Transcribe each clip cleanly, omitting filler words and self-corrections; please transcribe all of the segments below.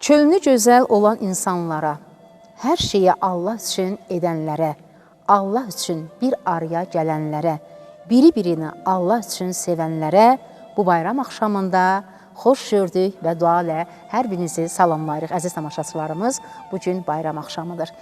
Könlü gözəl olan insanlara, hər şeyi Allah üçün edənlərə, Allah üçün bir araya gələnlərə, biri-birini Allah üçün sevənlərə bu bayram axşamında xoş gördük və dua ilə hər birinizi salamlayırıq. Əziz tamaşaçılarımız, bugün bayram axşamıdır.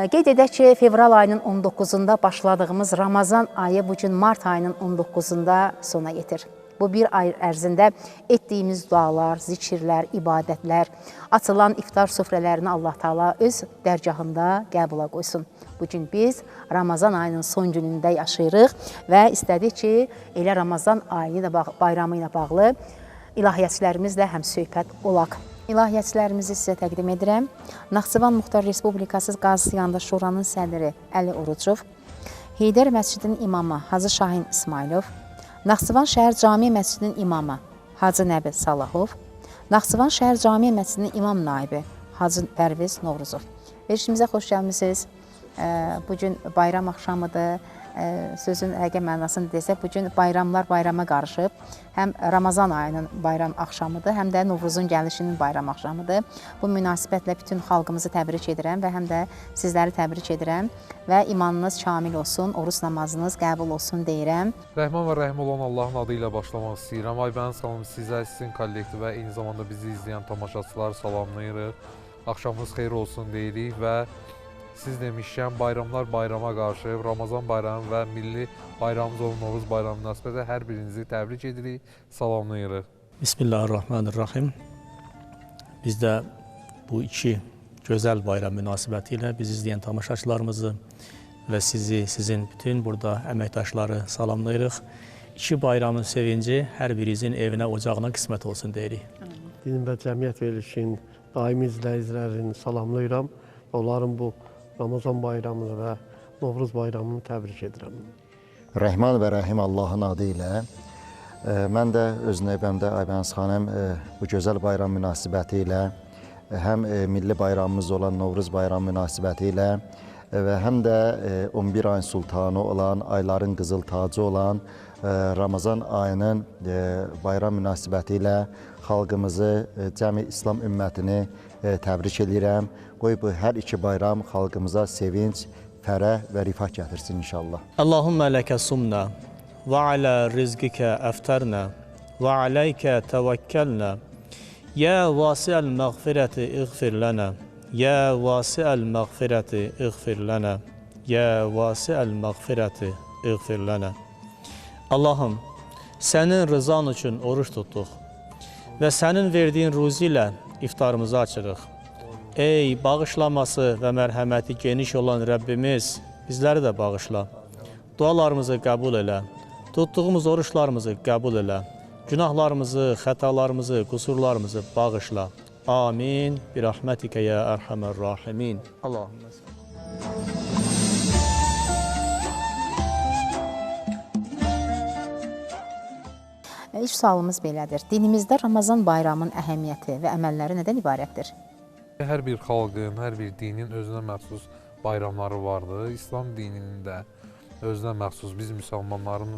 Qeyd edək ki, fevral ayının 19-unda başladığımız Ramazan ayı bugün mart ayının 19-unda sona yetir. Bu bir ay ərzində etdiyimiz dualar, zikirlər, ibadətlər, açılan iftar süfrələrini Allah Taala öz dərgahında qəbula qoysun. Bugün biz Ramazan ayının son günündə yaşayırıq və istədik ki, elə Ramazan ayı da bayramı ilə bağlı ilahiyyatçilərimizlə həmsöhbət olaq. İlahiyyatçilərimizi sizə təqdim edirəm. Naxçıvan Muxtar Respublikası Qazisi Yanında Şuranın sədri Əli Orucov, Heydər Məscidinin imamı Hacı Şahin İsmailov, Naxçıvan Şəhər Cami Məscidinin imamı Hacı Nəbi Salahov, Naxçıvan Şəhər Cami Məscidinin imam naibi Hacı Pərviz Novruzov. Verilişimizə xoş gəlmisiniz. Bugün bayram axşamıdır. Sözün həqiqi mənasını desək, bugün bayramlar bayrama qarışıb. Həm Ramazan ayının bayram axşamıdır, həm də Novruzun gəlişinin bayram axşamıdır. Bu münasibətlə bütün xalqımızı təbrik edirəm və həm də sizləri təbrik edirəm və imanınız kamil olsun, oruç namazınız qəbul olsun deyirəm. Rəhman və rəhim olan Allahın adı ilə başlamaq istəyirəm. Aybənin salamı sizə, sizin kollektiv və eyni zamanda bizi izləyən tamaşaçıları salamlayırıq. Axşamınız xeyir olsun deyirik və siz demişkən bayramlar bayrama qarşı, Ramazan bayramı və milli bayramımız olan Novruz bayramı münasibətilə hər birinizi təbrik edirik, salamlayırıq. Bismillahirrahmanirrahim. Biz də bu iki gözəl bayram münasibəti ilə bizi izləyən tamaşaçılarımızı və sizin bütün burada əməkdaşları salamlayırıq. İki bayramın sevinci hər birinizin evinə, ocağına qismət olsun deyirik. Din və Cəmiyyət verilişinin daimi izləyicilərini salamlayıram. Onların bu Ramazan bayramını və Novruz bayramını təbrik edirəm. Rəhman və Rəhim Allahın adı ilə mən də öz növbəmdə Aybəniz xanım bu gözəl bayram münasibəti ilə həm milli bayramımız olan Novruz bayramı münasibəti ilə və həm də 11 ayın sultanı olan, ayların qızıl tacı olan Ramazan ayının bayram münasibəti ilə xalqımızı, cəmi İslam ümmətini təbrik edirəm. Qoy bu hər iki bayram xalqımıza sevinç, fərəh və rifah gətirsin inşallah. Allahümmə ləkə sumna və alə rizqikə əftərnə və aleykə təvəkkəlnə yə vasiəl məğfirəti iğfir lənə yə vasiəl məğfirəti iğfir lənə yə vasiəl məğfirəti iğfir lənə. Allahım, sənin rızan üçün oruç tutduq və sənin verdiyin ruzi ilə iftarımızı açırıq. Ey bağışlaması və mərhəməti geniş olan Rəbbimiz, bizləri də bağışla. Dualarımızı qəbul elə, tutduğumuz oruçlarımızı qəbul elə, günahlarımızı, xətalarımızı, qüsurlarımızı bağışla. Amin. Bir rəhmətikə ya ərhəmər rahimin. Allahümmə İlk sualımız belədir. Dinimizdə Ramazan bayramının əhəmiyyəti və əməlləri nədən ibarətdir? Hər bir xalqın, hər bir dinin özünə məxsus bayramları vardır. İslam dininin də özünə məxsus, biz müsəlmanların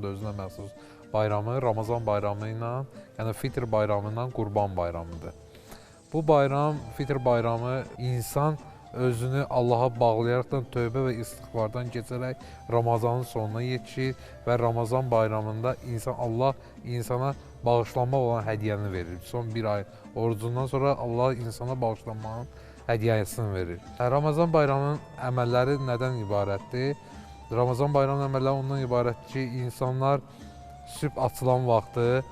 da özünə məxsus bayramı Ramazan bayramı ilə, yəni Fitr bayramı ilə Qurban bayramıdır. Bu bayram, Fitr bayramı insan özünü Allaha bağlayaraqdan, tövbə və istiğfardan keçərək Ramazanın sonuna yetişir və Ramazan bayramında Allah insana bağışlanmaq olan hədiyyəni verir. Son bir ay orucundan sonra Allah insana bağışlanmanın hədiyyəsini verir. Ramazan bayramının əməlləri nədən ibarətdir? Ramazan bayramının əməlləri ondan ibarətdir ki, insanlar sübh açılan vaxtı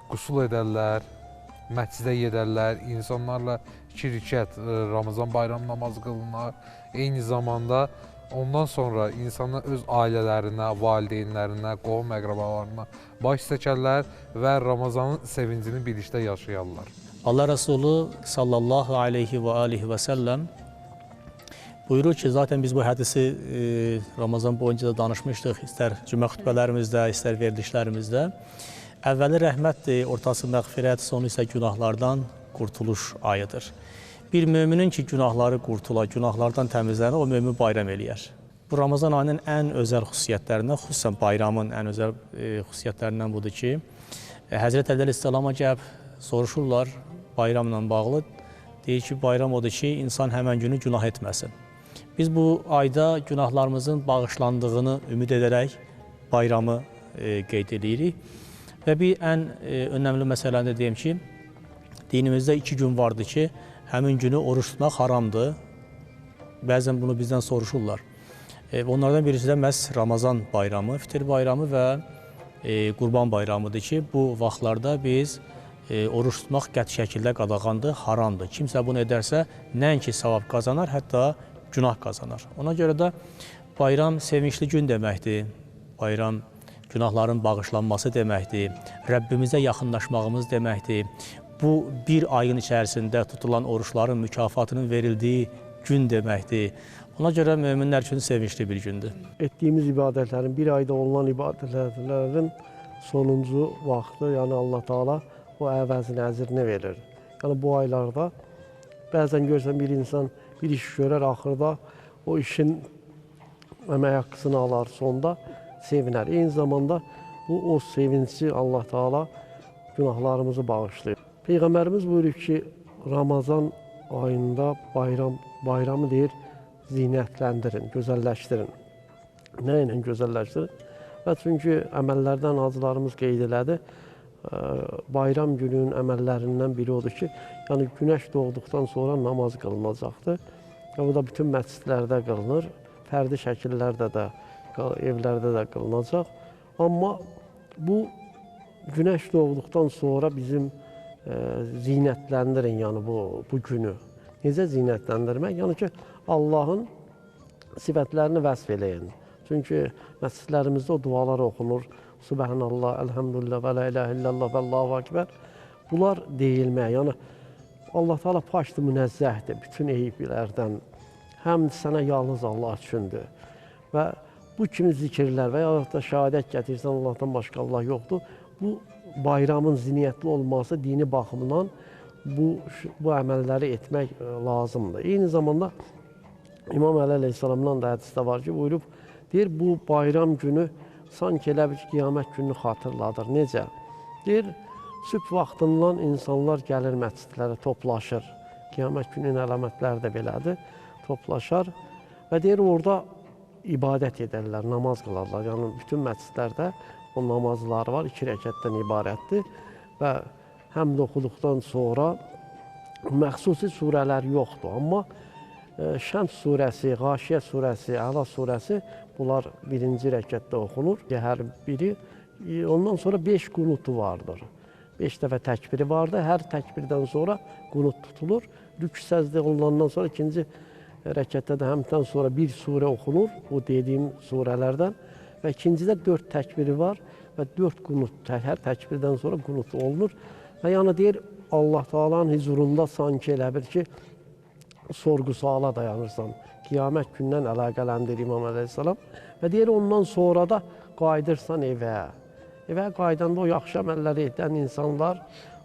qusul edərlər, məscidə gedərlər, insanlarla 2 rükət Ramazan bayramı namazı qılınar. Eyni zamanda ondan sonra insanlar öz ailələrinə, valideynlərinə, qohum əqrabalarına baş çəkərlər və Ramazanın sevincini birlikdə yaşayarlar. Allah Resulü sallallahu aleyhi və alihi və səlləm buyurur ki, zaten biz bu hədisi Ramazan boyunca da danışmışdıq, istər cümə xütbələrimizdə, istər verilişlərimizdə. Əvvəli rəhmətdir, ortası məğfirət, sonu isə günahlardan qurtuluş ayıdır. Bir müminin ki, günahları qurtula, günahlardan təmizlənir, o mümin bayram eləyər. Bu Ramazan ayının ən özəl xüsusiyyətlərindən, xüsusən bayramın ən özəl xüsusiyyətlərindən budur ki, Həzrət Əli Əsəlama gəlib soruşurlar, bayramla bağlı. Deyir ki, bayram odur ki, insan həmən günü günah etməsin. Biz bu ayda günahlarımızın bağışlandığını ümid edərək bayramı qeyd edirik. Və bir ən önəmli məsələni də deyim ki, dinimizdə 2 gün vardır ki, həmin günü oruç tutmaq haramdır. Bəzən bunu bizdən soruşurlar. Onlardan birisi də məhz Ramazan bayramı, Fitir bayramı və Qurban bayramıdır ki, bu vaxtlarda biz oruç tutmaq qəti şəkildə qadağandır, haramdır. Kimsə bunu edərsə, nəinki savab qazanar, hətta günah qazanar. Ona görə də bayram sevinçli gün deməkdir. Bayram günahların bağışlanması deməkdir. Rəbbimizə yaxınlaşmağımız deməkdir. Bu bir ayın içərisində tutulan oruçların mükafatının verildiyi gün deməkdir. Ona görə möminlər üçün sevinçli bir gündür. Etdiyimiz ibadətlərin, bir ayda olunan ibadətlərin sonuncu vaxtı, yəni Allah Taala o əvəzini, əcrini verir. Yəni bu aylarda bəzən görsən bir insan bir iş görər, axırda o işin əmək haqqısını alar, sonda sevinər. Eyni zamanda o sevinci Allah Taala günahlarımızı bağışlayır. Peyğəmbərimiz buyurur ki, Ramazan ayında bayramı deyir, zinətləndirin, gözəlləşdirin. Nə ilə gözəlləşdirin? Və çünki əməllərdən hacılarımız qeyd elədi, bayram gününün əməllərindən biri odur ki, yəni günəş doğduqdan sonra namaz qılınacaqdır. Və bu da bütün məscidlərdə qılınır, fərdi şəkillərdə də, evlərdə də qılınacaq. Amma bu günəş doğduqdan sonra bizim zinətləndirin, yəni bu günü. Necə zinətləndirmək? Yəni ki, Allahın sifətlərini vəsf eləyin. Çünki məscidlərimizdə o dualar oxunur. Subhanallah, elhamdülillah, və la ilahe illallah, və Allahu akbar. Bunlar deyilmək. Yəni, Allah Teala paşdır, münezzəhdir bütün eyiblərdən. Həm sənə yalnız Allah üçündür. Və bu kimi zikirlər və ya da şəhadət gətirsən Allahdan başqa Allah yoxdur. Bu bayramın ziniyyətli olması dini baxımından bu əməlləri etmək lazımdır. Eyni zamanda İmam Əli Aleyhisselamdan da hədisdə var ki, buyurub, deyir, bu bayram günü sanki elə bir qiyamət gününü xatırladır. Necə? Deyir, sübh vaxtından insanlar gəlir məscidlərə, toplaşır. Qiyamət günün əlamətləri də belədir, toplaşar və deyir, orada ibadət edərlər, namaz qılarlar. Yəni, bütün məscidlərdə o namazlar var, 2 rəkətdən ibarətdir və həmd oxuduqdan sonra məxsusi surələr yoxdur. Amma Şəms surəsi,Ğaşiyə surəsi, Əla surəsi bunlar 1-ci rəkətdə oxunur. Hər biri, ondan sonra 5 qunutu vardır. 5 dəfə təkbiri vardır. Hər təkbirdən sonra qunut tutulur. Rükü səzdə olunandan sonra 2-ci rəkətdə də həmdən sonra bir surə oxunur, bu dediyim surələrdən. Və 2-cidə 4 təkbiri var və 4 qunut, hər təkbirdən sonra qunut olunur. Və yəni deyir, Allah Taala'nın huzurunda sanki elə bir ki, sorğu-suala dayanırsan. Qiyamət gündən əlaqələndir İmam Əleyhisselam. Və deyir, ondan sonra da qayıdırsan evə. Evə qaydanda o yaxşı əməlləri edən insanlar,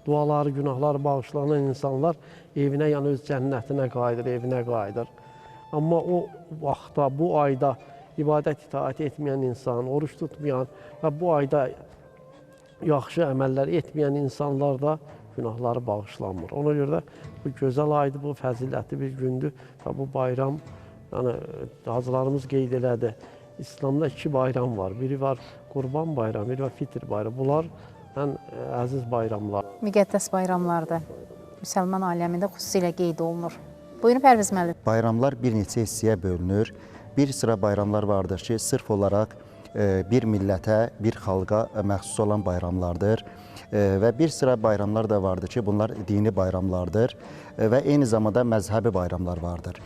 duaları, günahları bağışlanan insanlar evinə, yəni öz cənnətinə qayıdır, evinə qayıdır. Amma o vaxtda, bu ayda ibadət itaat etməyən insan, oruç tutmayan və bu ayda yaxşı əməllər etməyən insanlar da günahları bağışlanmır. Ona görə də bu gözəl aydır, bu fəzilətli bir gündür və bu bayram, yəni hacılarımız qeyd elədi. İslamda 2 bayram var. Biri var Qurban bayramı, biri var Fitir bayramı. Bunlar ən əziz bayramlar. Müqəddəs bayramlarda müsəlman aləmində xüsusilə qeyd olunur. Buyurun Pərviz müəllim. Bayramlar bir neçə hissəyə bölünür. Bir sıra bayramlar vardır ki, sırf olaraq bir millətə, bir xalqa məxsus olan bayramlardır. Və bir sıra bayramlar da vardır ki, bunlar dini bayramlardır və eyni zamanda məzhəbi bayramlar vardır.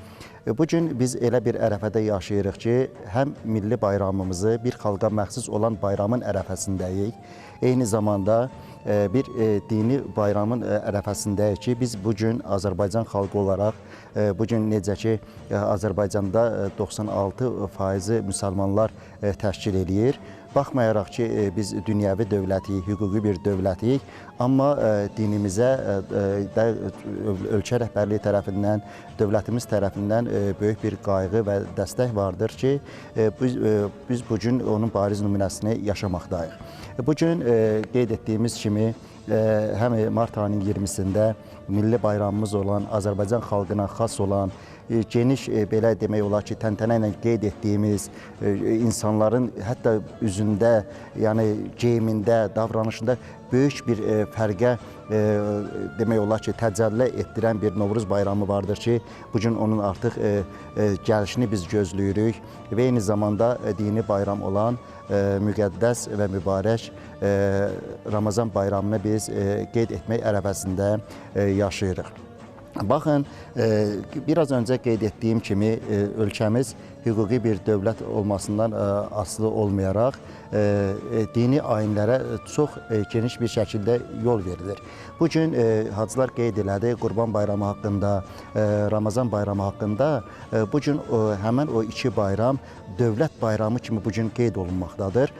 Bugün biz elə bir ərəfədə yaşayırıq ki, həm milli bayramımızı, bir xalqa məxsus olan bayramın ərəfəsindəyik, eyni zamanda bir dini bayramın ərəfəsindəyik ki, biz bugün Azərbaycan xalqı olaraq, bugün necə ki, Azərbaycanda 96% müsəlmanlar təşkil edir. Baxmayaraq ki, biz dünyəvi dövlətiyik, hüquqi bir dövlətiyik, amma dinimizə də ölkə rəhbərliyi tərəfindən, dövlətimiz tərəfindən böyük bir qayğı və dəstək vardır ki, biz bugün onun bariz nümunəsini yaşamaqdayıq. Bugün qeyd etdiyimiz kimi həm mart ayının 20-sində milli bayramımız olan, Azərbaycan xalqına xas olan, geniş belə demək olar ki, təntənə ilə qeyd etdiyimiz insanların hətta üzündə, yəni geyimində, davranışında böyük bir fərqə demək olar ki, təcəlli etdirən bir Novruz bayramı vardır ki, bugün onun artıq gəlişini biz gözləyirik və eyni zamanda dini bayram olan müqəddəs və mübarək Ramazan bayramını biz qeyd etmək ərəfəsində yaşayırıq. Baxın, biraz öncə qeyd etdiyim kimi ölkəmiz hüquqi bir dövlət olmasından asılı olmayaraq dini ayinlərə çox geniş bir şəkildə yol verilir. Bugün hacılar qeyd elədi Qurban bayramı haqqında, Ramazan bayramı haqqında. Bugün həmən o iki bayram dövlət bayramı kimi bugün qeyd olunmaqdadır.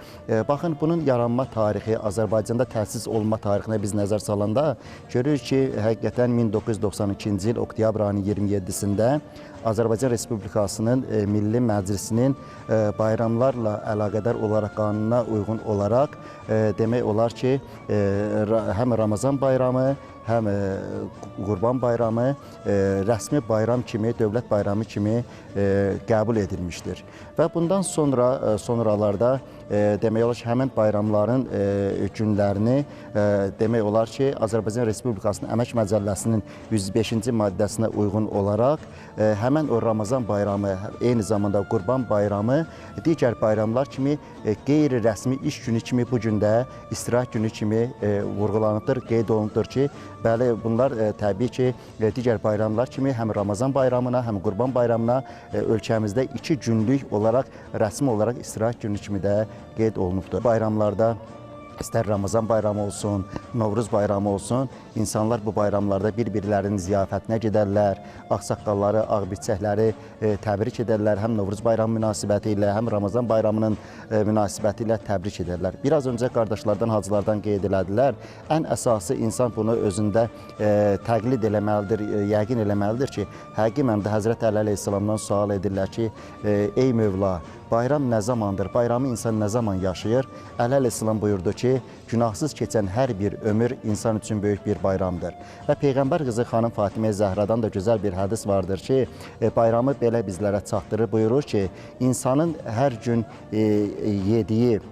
Baxın, bunun yaranma tarixi, Azərbaycanda təsis olma tarixinə biz nəzər salanda görürük ki, həqiqətən 1992-ci il oktyabr ayının 27-sində Azərbaycan Respublikasının Milli Məclisinin bayramlarla əlaqədar olaraq qanununa uyğun olaraq demək olar ki, həm Ramazan bayramı, həm Qurban bayramı rəsmi bayram kimi, dövlət bayramı kimi qəbul edilmişdir. Və bundan sonralarda demək olar ki, həmin bayramların günlərini demək olar ki, Azərbaycan Respublikasının Əmək Məcəlləsinin 105-ci maddəsinə uyğun olaraq həmin o Ramazan bayramı, eyni zamanda Qurban bayramı digər bayramlar kimi qeyri-rəsmi iş günü kimi bu gün də istirahət günü kimi vurğulanıbdır, qeyd olunubdur ki, bəli, bunlar təbii ki, digər bayramlar kimi həm Ramazan bayramına, həm Qurban bayramına ölkəmizdə 2 günlük olaraq, rəsmi olaraq istirahət günü kimi də qeyd olunubdur. Bayramlarda İstər Ramazan bayramı olsun, Novruz bayramı olsun, insanlar bu bayramlarda bir-birlərinin ziyafətinə gedərlər, ağsaqqalları, ağbirçəkləri təbrik edərlər, həm Novruz bayramı münasibəti ilə, həm Ramazan bayramının münasibəti ilə təbrik edərlər. Biraz öncə qardaşlardan, hacılardan qeyd elədilər, ən əsası insan bunu özündə təqlid eləməlidir, yəqin eləməlidir ki, həqiqən də Həzrət Əli əleyhissalamdan sual edirlər ki, ey Mövla, bayram nə zamandır, bayramı insan nə zaman yaşayır? Əli əleyhissalam buyurdu ki, günahsız keçən hər bir ömür insan üçün böyük bir bayramdır. Və Peyğəmbər qızı xanım Fatimə Zəhradan da gözəl bir hədis vardır ki, bayramı belə bizlərə çatdırır, buyurur ki, insanın hər gün yediyi,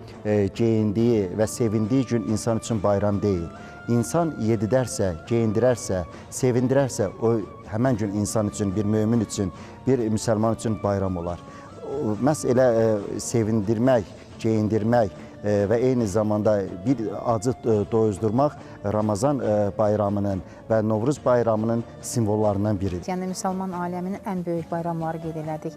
geyindiyi və sevindiyi gün insan üçün bayram deyil. İnsan yedidərsə, geyindirərsə, sevindirərsə, o həmən gün insan üçün, bir mömin üçün, bir müsəlman üçün bayram olar. Məhz elə sevindirmək, geyindirmək və eyni zamanda bir acı doyuzdurmaq Ramazan bayramının və Novruz bayramının simvollarından biridir. Yəni, müsəlman aləminin ən böyük bayramları qeyd elədik.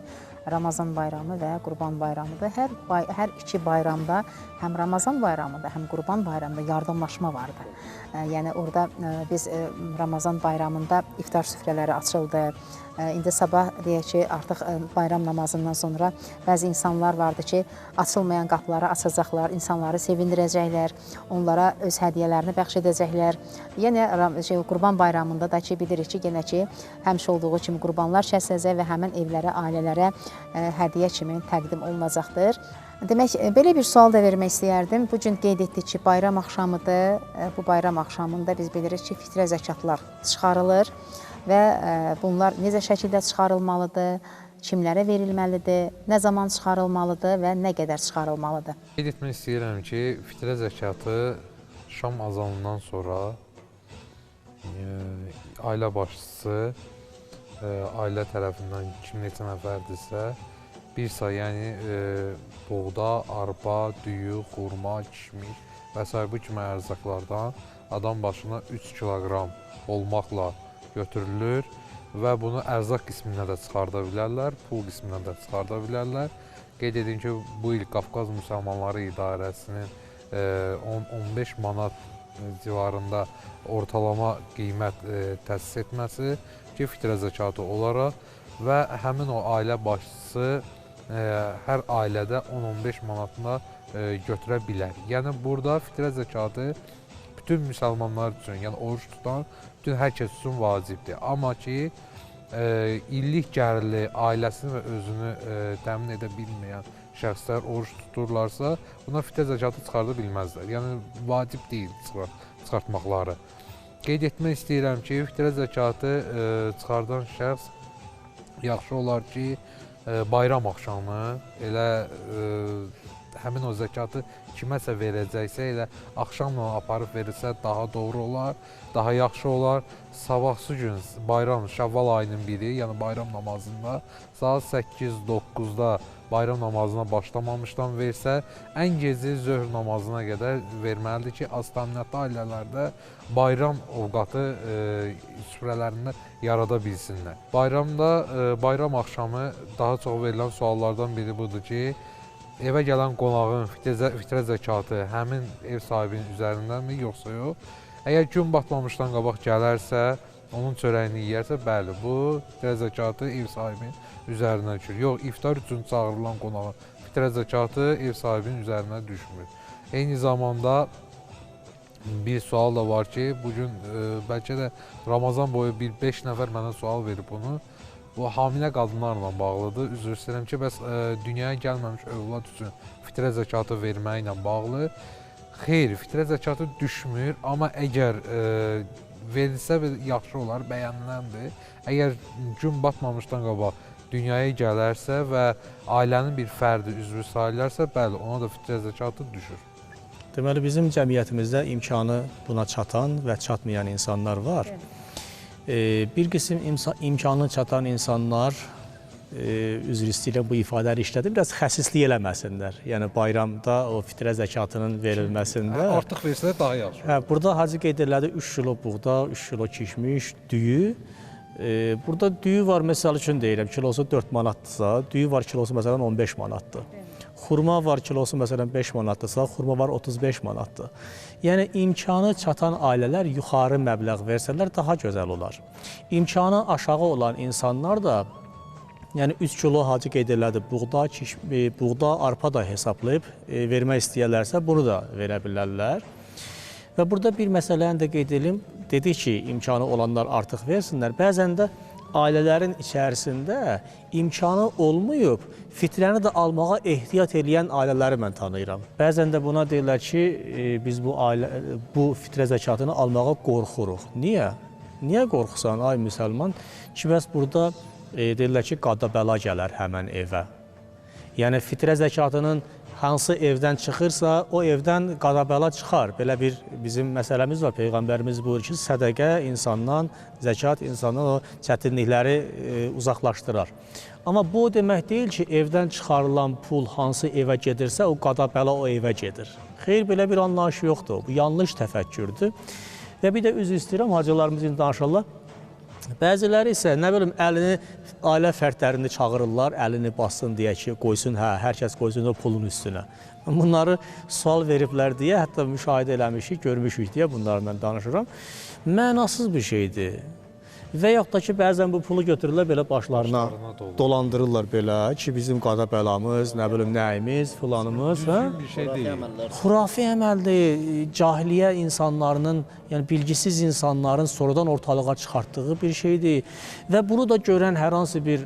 Ramazan bayramı və Qurban bayramıdır. Hər iki bayramda, həm Ramazan bayramında, həm Qurban bayramında yardımlaşma vardır. Yəni, orada biz Ramazan bayramında iftar süfrələri açıldı. İndi sabah deyək ki, artıq bayram namazından sonra bəzi insanlar vardır ki, açılmayan qapıları açacaqlar, insanları sevindirəcəklər, onlara öz hədiyyələrini bəxş edəcəklər. Yəni, Qurban bayramında da ki, bilirik ki, yenə ki, həmişə olduğu kimi qurbanlar kəsiləcək və həmin evlərə, ailələrə hədiyyə kimi təqdim olunacaqdır. Demək, belə bir sual da vermək istəyərdim. Bugün qeyd etdik ki, bayram axşamıdır. Bu bayram axşamında biz bilirik ki, fitrə zəkatlar çıxarılır və bunlar necə şəkildə çıxarılmalıdır, kimlərə verilməlidir, nə zaman çıxarılmalıdır və nə qədər çıxarılmalıdır? Qeyd etmək istəyirəm ki, fitrə zəkatı şam azanından sonra ailə başçısı, ailə tərəfindən kim neçə nəfərdirsə, bir say, yəni buğda, arpa, düyü, xurma, kişmiş və s. bu kimi ərzaqlardan adam başına 3 kiloqram olmaqla götürülür və bunu ərzaq qisminə də çıxarda bilərlər, pul qisminə də çıxarda bilərlər. Qeyd edin ki, bu il Qafqaz Müsəlmanları İdarəsinin 10-15 manat civarında ortalama qiymət təsis etməsi ki, fitrə zəkatı olaraq və həmin o ailə başçısı hər ailədə 10-15 manatına götürə bilər. Yəni, burada fitrə zəkatı bütün müsəlmanlar üçün, yəni oruç tutan bütün hər kəs üçün vacibdir. Amma ki, illik gəlirli ailəsini və özünü təmin edə bilməyən şəxslər oruç tuturlarsa, buna fitrə zəkatı çıxarda bilməzlər. Yəni, vacib deyil çıxartmaqları. Qeyd etmək istəyirəm ki, fitrə zəkatı çıxardan şəxs yaxşı olar ki, bayram axşamı elə həmin o zəkatı kiməsə verəcəksə, elə axşamla aparıb verirsə daha doğru olar, daha yaxşı olar. Sabahsı gün bayram, Şəvval ayının biri, yəni bayram namazında saat 8-9-da bayram namazına başlamamışdan versə, ən gezi zöhr namazına qədər verməlidir ki, az təminatlı ailələrdə bayram ovqatı süfrələrində yarada bilsinlər. Bayramda, bayram axşamı daha çox verilən suallardan biri budur ki, evə gələn qonağın fitrə zəkatı həmin ev sahibinin üzərindənmi, yoxsa yox? Əgər gün batmamışdan qabaq gələrsə, onun çörəyini yeyərsə, bəli, bu fitrə zəkatı ev sahibinin üzərinə düşür. Yox, iftar üçün çağırılan qonağın fitrə zəkatı ev sahibinin üzərinə düşmür. Eyni zamanda bir sual da var ki, bugün bəlkə də Ramazan boyu bir 5 nəfər mənə sual verib bunu. Bu hamilə qadınlarla bağlıdır. Üzr istəyirəm ki, bəs dünyaya gəlməmiş övlad üçün fitrə zəkatı verməklə bağlı. Xeyr, fitrə zəkatı düşmür, amma əgər verilsə yaxşı olar, bəyəniləndir. Əgər gün batmamışdan qabaq dünyaya gələrsə və ailənin bir fərdi üzvü sayılarsa, bəli, ona da fitrə zəkatı düşür. Deməli, bizim cəmiyyətimizdə imkanı buna çatan və çatmayan insanlar var. Bir qism imkanı çatan insanlar, üzr istəyirəm bu ifadələri işlədim, biraz xəsislik eləməsinlər. Yəni bayramda o fitrə zəkatının verilməsində. Artıq versələr daha yaxşı. Burada hacı qeyd elədi 3 kilo buğda, 3 kilo kişmiş, düyü. Burada düyü var, məsəl üçün deyirəm, kilosu 4 manatdırsa, düyü var kilosu məsələn 15 manatdır. Xurma var kilosu məsələn 5 manatdırsa, xurma var 35 manatdır. Yəni imkanı çatan ailələr yuxarı məbləğ versələr daha gözəl olar. İmkanı aşağı olan insanlar da, yəni 3 kilo hacı qeyd elədi, buğda, arpa da hesablayıb vermək istəyərlərsə bunu da verə bilərlər. Və burada bir məsələni də qeyd edim, dedi ki, imkanı olanlar artıq versinlər. Bəzən də ailələrin içərisində imkanı olmayıb, fitrəni də almağa ehtiyat edən ailələri mən tanıyıram. Bəzən də buna deyirlər ki, biz bu fitrə zəkatını almağa qorxuruq. Niyə? Niyə qorxusan, ay müsəlman? Ki, bəs burada deyirlər ki, qada-bəla gələr həmən evə. Yəni, fitrə zəkatının hansı evdən çıxırsa, o evdən qada-bəla çıxar. Belə bir bizim məsələmiz var. Peyğəmbərimiz buyurur ki, sədəqə insandan, zəkat insandan o çətinlikləri uzaqlaşdırar. Amma bu demək deyil ki, evdən çıxarılan pul hansı evə gedirsə, o qada-bəla o evə gedir. Xeyr, belə bir anlayış yoxdur. Bu yanlış təfəkkürdür. Və bir də üzr istəyirəm, hacılarımız indi danışarlar. Bəziləri isə, nə bilim, əlini, ailə fərdlərini çağırırlar, əlini bassın deyə ki, qoysun, hər kəs qoysun o pulun üstünə. Bunları sual veriblər deyə, hətta müşahidə eləmişik, görmüşük deyə bunları mən danışıram. Mənasız bir şeydir. Və yaxud da ki, bəzən bu pulu götürürlər, belə başlarına dolandırırlar belə ki, bizim qada bəlamız, nə bilim, nəyimiz, filanımız. Düzgün bir şey deyil. Xurafi əməldir, cahiliyyə insanlarının, yəni bilgisiz insanların sonradan ortalığa çıxartdığı bir şeydir. Və bunu da görən hər hansı bir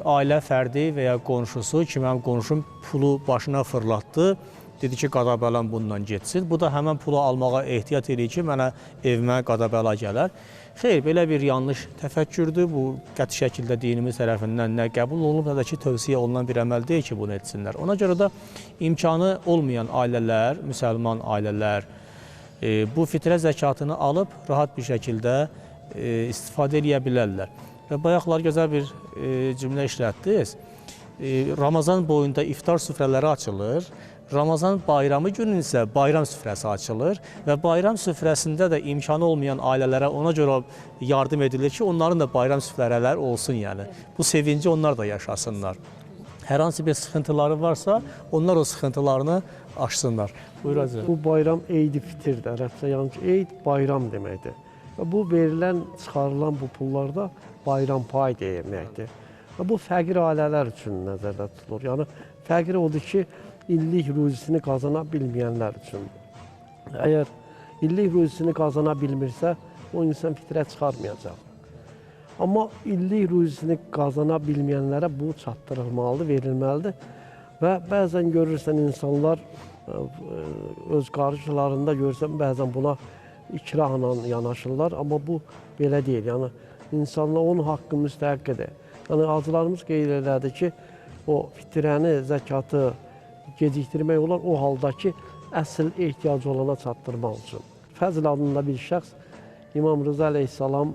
ailə fərdi və ya qonşusu ki, mənim qonşum pulu başına fırlatdı, dedi ki, qada-bəlam bundan getsin. Bu da həmən pulu almağa ehtiyat edir ki, mənə evimə qada-bəla gələr. Xeyr, belə bir yanlış təfəkkürdür. Bu, qəti şəkildə dinimiz tərəfindən nə qəbul olunub, nə də ki, tövsiyə olunan bir əməl deyil ki, bunu etsinlər. Ona görə də imkanı olmayan ailələr, müsəlman ailələr bu fitrə zəkatını alıb rahat bir şəkildə istifadə edə bilərlər. Və bayaqlar gözəl bir cümlə işlətdiniz. Ramazan boyunda iftar süfrələri açılır. Ramazan bayramı günü isə bayram süfrəsi açılır və bayram süfrəsində də imkanı olmayan ailələrə ona görə yardım edilir ki, onların da bayram süfrələri olsun yəni. Bu sevinci onlar da yaşasınlar. Hər hansı bir sıxıntıları varsa, onlar o sıxıntılarını aşsınlar. Buyuracaq. Bu bayram Eid-i Fitrdir, ərəbcə yəni ki, Eid bayram deməkdir. Və bu verilən, çıxarılan bu pullarda bayram pay deməkdir. Və bu fəqir ailələr üçün nəzərdə tutulur. Yəni, fəqir odur ki, illik ruzisini qazana bilməyənlər üçün. Əgər illik ruzisini qazana bilmirsə, o insan fitrə çıxarmayacaq. Amma illik ruzisini qazana bilməyənlərə bu çatdırılmalıdır, verilməlidir. Və bəzən görürsən insanlar öz qarşılarında görürsən, bəzən buna ikrahla yanaşırlar, amma bu belə deyil. Yəni insanlar onun haqqı müstəhəqqdir. Yəni hacılarımız qeyd elədi ki, o fitrəni, zəkatı gecikdirmək olar o halda ki, əsl ehtiyacı olana çatdırmaq üçün. Fəzl adında bir şəxs İmam Rıza əleyhissalam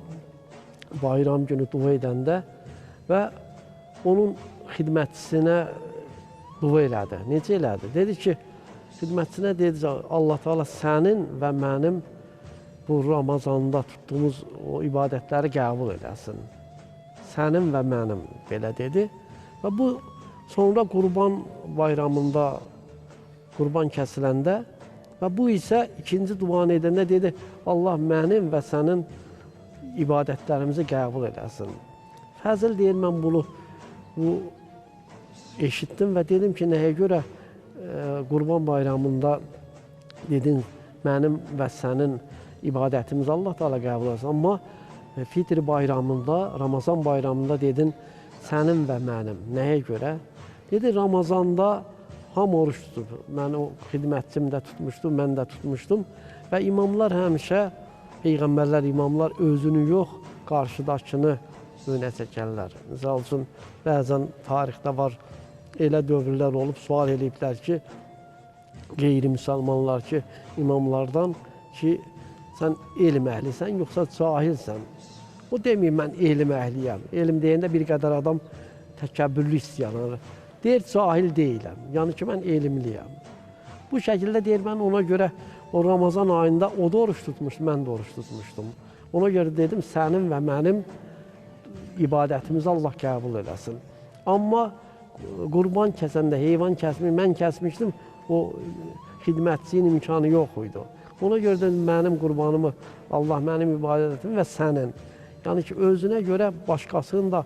bayram günü dua edəndə və onun xidmətçisinə dua elədi. Necə elədi? Dedi ki, xidmətçisinə dedi, Allah Teala sənin və mənim bu Ramazanda tutduğumuz o ibadətləri qəbul edəsin. Sənin və mənim, belə dedi. Və bu sonra Qurban bayramında, qurban kəsiləndə və bu isə ikinci duanı edəndə dedi, Allah mənim və sənin ibadətlərimizi qəbul edəsin. Fəzil deyir, mən bunu eşitdim və dedim ki, nəyə görə Qurban bayramında dedin, mənim və sənin ibadətimizi Allah Teala qəbul etsin. Amma Fitr bayramında, Ramazan bayramında dedin, sənin və mənim. Nəyə görə? Dedi, Ramazanda hamı oruç tutub. Mən o xidmətçim də tutmuşdum, mən də tutmuşdum. Və imamlar həmişə, peyğəmbərlər, imamlar özünü yox, qarşıdakını önə çəkərlər. Misal üçün, bəzən tarixdə var, elə dövrlər olub, sual ediblər ki, qeyri-müsəlmanlar ki, imamlardan ki, sən elm əhlisən, yoxsa cahilsən. O deməyim, mən elm əhliyəm. Elm deyəndə bir qədər adam təkəbbürlü istəyir. Deyir, cahil deyiləm, yəni ki, mən elmliyəm. Bu şəkildə deyir, mən ona görə o Ramazan ayında o da oruç tutmuşdu, mən də oruç tutmuşdum. Ona görə dedim, sənin və mənim ibadətimizi Allah qəbul eləsin. Amma qurban kəsəndə, heyvan kəsmək, mən kəsmişdim, o xidmətçinin imkanı yox idi. Ona görə də mənim qurbanımı, Allah mənim ibadətimi və sənin. Yəni ki, özünə görə başqasının da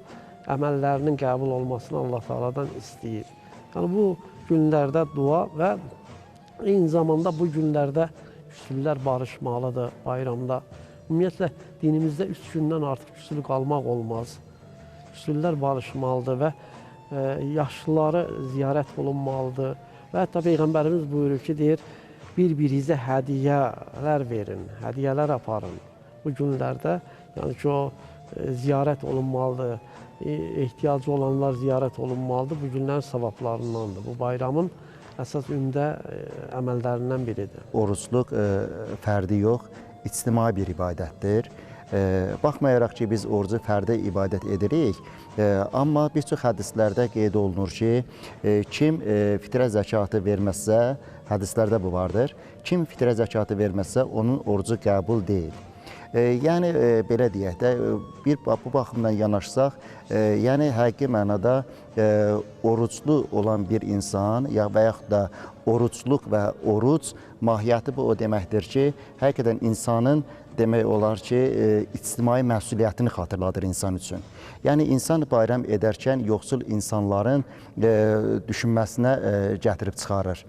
əməllərinin qəbul olmasını Allah Teala'dan istəyir. Yəni bu günlərdə dua və eyni zamanda bu günlərdə küsüllər barışmalıdır bayramda. Ümumiyyətlə, dinimizdə 3 gündən artıq küsülü qalmaq olmaz. Küsüllər barışmalıdır və yaşlıları ziyarət olunmalıdır. Və hətta Peyğəmbərimiz buyurur ki, deyir, bir-birinizə hədiyyələr verin, hədiyyələr aparın. Bu günlərdə, yəni ki, o ziyarət olunmalıdır, ehtiyacı olanlar ziyarət olunmalıdır. Bu günlərin savablarındandır. Bu bayramın əsas ümdə əməllərindən biridir. Orucluq fərdi yox, ictimai bir ibadətdir. Baxmayaraq ki, biz orucu fərdi ibadət edirik, amma bir çox hədislərdə qeyd olunur ki, kim fitrə zəkatı verməzsə, hədislərdə bu vardır, kim fitrə zəkatı verməzsə, onun orucu qəbul deyil. Yəni, belə deyək də, bu baxımdan yanaşsaq, yəni həqiqi mənada oruclu olan bir insan və yaxud da orucluq və oruc mahiyyəti bu o deməkdir ki, həqiqətən insanın demək olar ki, ictimai məsuliyyətini xatırladır insan üçün. Yəni, insan bayram edərkən yoxsul insanların düşünməsinə gətirib çıxarır.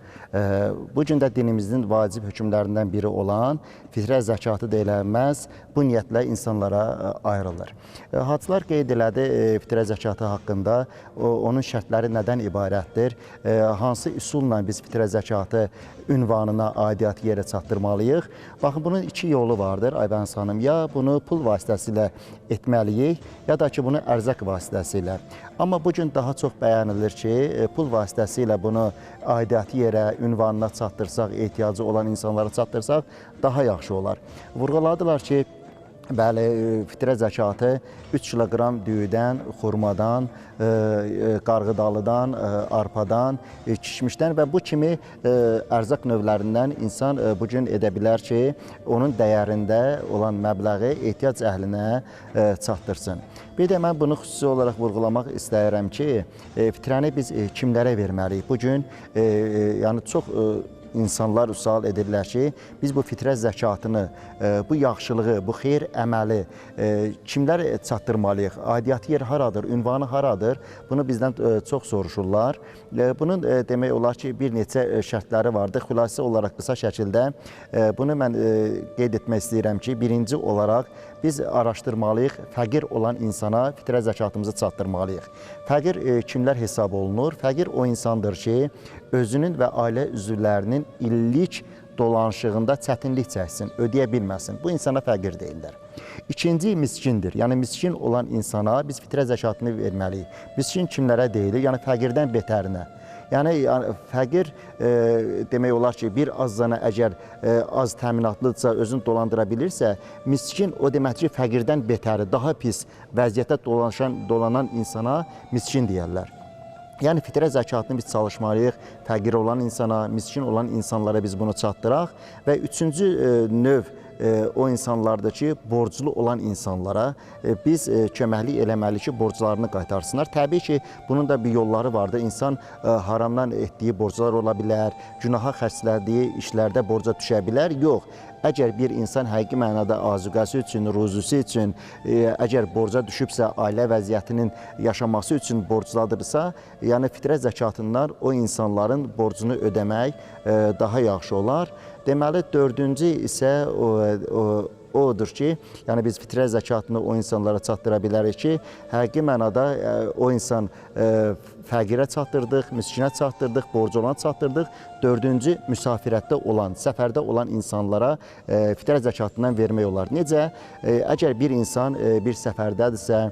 Bu gün də dinimizin vacib hökmlərindən biri olan fitrə zəkatı deyilməz, bu niyyətlə insanlara ayrılır. Hacılar qeyd elədi fitrə zəkatı haqqında, onun şərtləri nədən ibarətdir, hansı üsulla biz fitrə zəkatı ünvanına aidiyyatı yerə çatdırmalıyıq. Baxın, bunun 2 yolu vardır, Aybəniz xanım. Ya bunu pul vasitəsilə etməliyik, ya da ki, bunu ərzaq vasitəsilə. Amma bugün daha çox bəyənilir ki, pul vasitəsilə bunu aidiyyatı yerə, ünvanına çatdırsaq, ehtiyacı olan insanlara çatdırsaq, daha yaxşı olar. Vurğuladılar ki, bəli, fitrə zəkatı 3 kiloqram düyüdən, xurmadan, qarğıdalıdan, arpadan, kişmişdən və bu kimi ərzaq növlərindən insan bugün edə bilər ki, onun dəyərində olan məbləği ehtiyac əhlinə çatdırsın. Bir də mən bunu xüsusi olaraq vurğulamaq istəyirəm ki, fitrəni biz kimlərə verməliyik? Bugün yəni çox insanlar sual edirlər ki, biz bu fitrə zəkatını, bu yaxşılığı, bu xeyir əməli kimlər çatdırmalıyıq? Aidiyyatı yer haradır, ünvanı haradır? Bunu bizdən çox soruşurlar. Bunun demək olar ki, bir neçə şərtləri vardır. Xülasə olaraq qısa şəkildə bunu mən qeyd etmək istəyirəm ki, birinci olaraq biz araşdırmalıyıq, fəqir olan insana fitrə zəkatımızı çatdırmalıyıq. Fəqir kimlər hesab olunur? Fəqir o insandır ki, özünün və ailə üzvlərinin illik dolanışığında çətinlik çəksin, ödəyə bilməsin. Bu insana fəqir deyirlər. İkinci miskindir. Yəni miskin olan insana biz fitrə zəkatını verməliyik. Miskin kimlərə deyilir? Yəni fəqirdən betərinə. Yəni fəqir demək olar ki, bir azcana əgər az təminatlıdırsa, özünü dolandıra bilirsə, miskin o deməkdir ki, fəqirdən betəri, daha pis vəziyyətdə dolanan insana miskin deyərlər. Yəni fitrə zəkatını biz çalışmalıyıq, fəqir olan insana, miskin olan insanlara biz bunu çatdıraq və üçüncü növ o insanlardır ki, borclu olan insanlara biz köməklik eləməliyik ki, borclarını qaytarsınlar. Təbii ki, bunun da bir yolları vardır. İnsan haramdan etdiyi borclar ola bilər, günaha xərclədiyi işlərdə borca düşə bilər. Yox. Əgər bir insan həqiqi mənada azuqəsi üçün, ruzusu üçün, əgər borca düşübsə, ailə vəziyyətinin yaşaması üçün borcladırsa, yəni fitrə zəkatından o insanların borcunu ödəmək daha yaxşı olar. Deməli, dördüncü isə odur ki, yəni biz fitrə zəkatını o insanlara çatdıra bilərik ki, həqiqi mənada o insan fəqirə çatdırdıq, miskinə çatdırdıq, borcu olan çatdırdıq. Dördüncü, müsafirətdə olan, səfərdə olan insanlara fitrə zəkatından vermək olar. Necə? Əgər bir insan bir səfərdədirsə,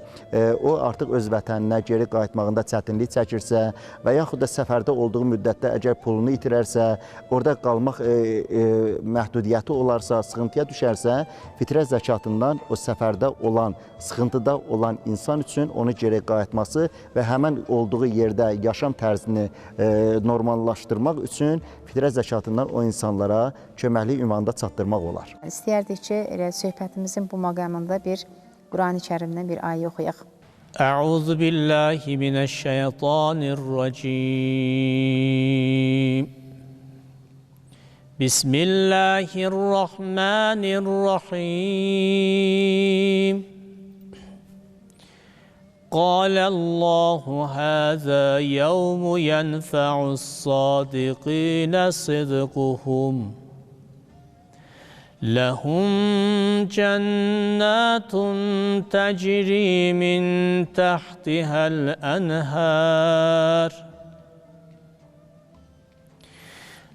o artıq öz vətəninə geri qayıtmağında çətinlik çəkirsə və yaxud da səfərdə olduğu müddətdə əgər pulunu itirərsə, orada qalmaq məhdudiyyəti olarsa, sıxıntıya düşərsə, fitrə zəkatından o səfərdə olan, sıxıntıda olan insan üçün onu geri qayıtması və həmən olduğu yerdə yaşam tərzini normallaşdırmaq üçün fitrə zəkatından o insanlara köməklik ünvanında çatdırmaq olar. İstəyərdik ki, elə söhbətimizin bu məqamında bir Qurani Kərimdən bir ayə oxuyaq. Əuzu billahi minəşşeytanirracim. Bismillahirrahmanirrahim. قال الله هذا يوم ينفع الصادقين صدقهم لهم جنات تجري من تحتها الأنهار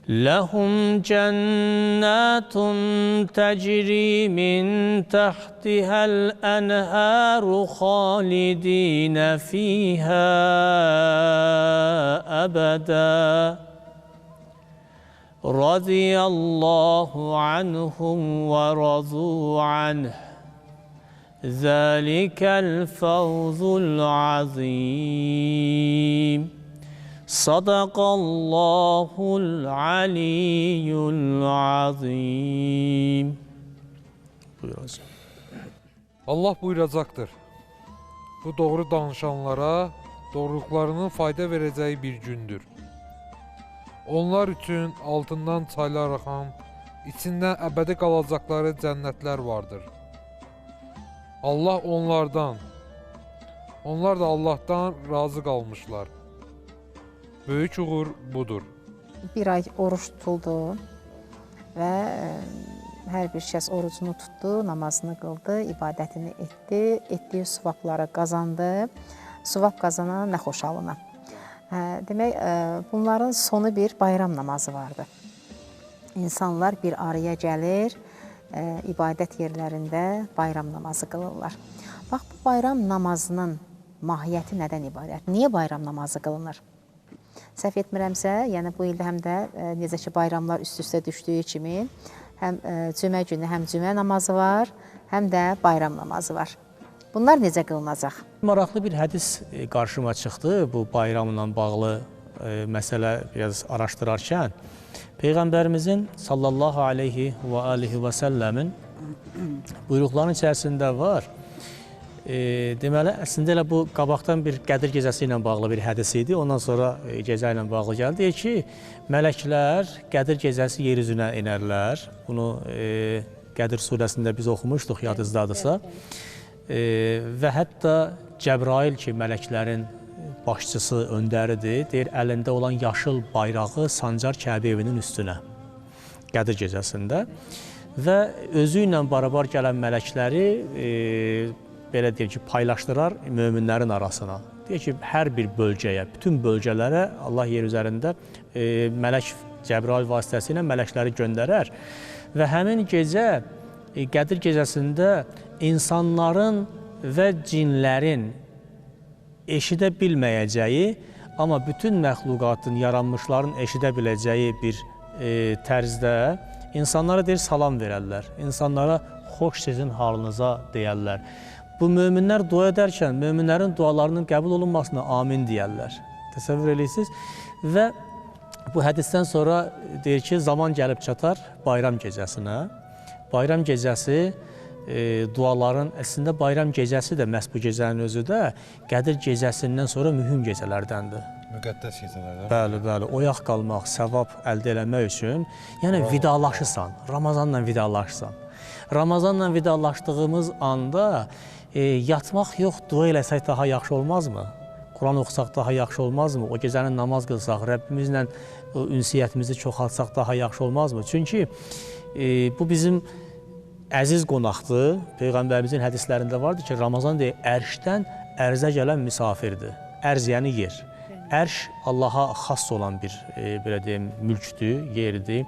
لهم جنات تجري من تحتها الأنهار خالدين فيها أبدا رضي الله عنهم ورضوا عنه ذلك الفوز العظيم Sadaqallahul aliyyul azim. Buyuracaq. Allah buyuracaqdır. Bu doğru danışanlara doğruluqlarının fayda verəcəyi bir gündür. Onlar üçün altından çaylar axan, içindən əbədi qalacaqları cənnətlər vardır. Allah onlar da Allahdan razı qalmışlar. Böyük uğur budur. Bir ay oruç tutuldu və hər bir şəxs orucunu tutdu, namazını qıldı, ibadətini etdi, etdiyi suvabları qazandı. Suvab qazanan nə xoşalına. Demək, bunların sonu bir bayram namazı vardı. İnsanlar bir araya gəlir, ibadət yerlərində bayram namazı qılırlar. Bax, bu bayram namazının mahiyyəti nədən ibarət? Niyə bayram namazı qılınır? Səhv etmirəmsə, yəni bu ildə həm də necə ki bayramlar üst-üstə düşdüyü kimi həm cümə günü həm cümə namazı var, həm də bayram namazı var. Bunlar necə qılınacaq? Maraqlı bir hədis qarşıma çıxdı bu bayramla bağlı məsələ biraz araşdırarkən. Peyğəmbərimizin sallallahu aleyhi və alihi və səlləmin buyruqlarının içərisində var. Deməli, əslində elə bu qabaqdan bir Qədir gecəsi ilə bağlı bir hədis idi. Ondan sonra gecə ilə bağlı gəldi. Deyir ki, mələklər Qədir gecəsi yer üzünə inərlər. Bunu Qədir surəsində biz oxumuşduq, yadınızdadırsa. Və hətta Cəbrail ki, mələklərin başçısı, öndəridir, deyir, əlində olan yaşıl bayrağı sancar Kəbə evinin üstünə Qədir gecəsində. Və özü ilə barabar gələn mələkləri belə deyək ki, paylaşdırar möminlərin arasına. Deyək ki, hər bir bölgəyə, bütün bölgələrə Allah yer üzərində mələk Cəbrail vasitəsilə mələkləri göndərər və həmin gecə, Qədir gecəsində insanların və cinlərin eşidə bilməyəcəyi, amma bütün məxluqatın, yaranmışların eşidə biləcəyi bir tərzdə insanlara deyir, salam verərlər. İnsanlara xoş sizin halınıza deyərlər. Bu möminlər dua edərkən, möminlərin dualarının qəbul olunmasına amin deyərlər. Təsəvvür edirsiniz. Və bu hədisdən sonra deyir ki, zaman gəlib çatar bayram gecəsinə. Bayram gecəsi duaların, əslində bayram gecəsi də məhz bu gecənin özü də Qədir gecəsindən sonra mühüm gecələrdəndir. Müqəddəs gecələrdən. Bəli, bəli. Oyaq qalmaq, savab əldə eləmək üçün, yəni vidalaşırsan, Ramazanla vidalaşırsan. Ramazanla vidalaşdığımız anda yatmaq yox, dua eləsək daha yaxşı olmazmı? Quran oxusaq daha yaxşı olmazmı? O gecəni namaz qılsaq, Rəbbimizlə ünsiyyətimizi çoxaltsaq daha yaxşı olmazmı? Çünki bu bizim əziz qonaqdır. Peyğəmbərimizin hədislərində vardır ki, Ramazan deyir, ərşdən ərzə gələn misafirdir. Ərz yəni yer. Ərş Allaha xas olan bir belə deyim, mülkdür, yerdir.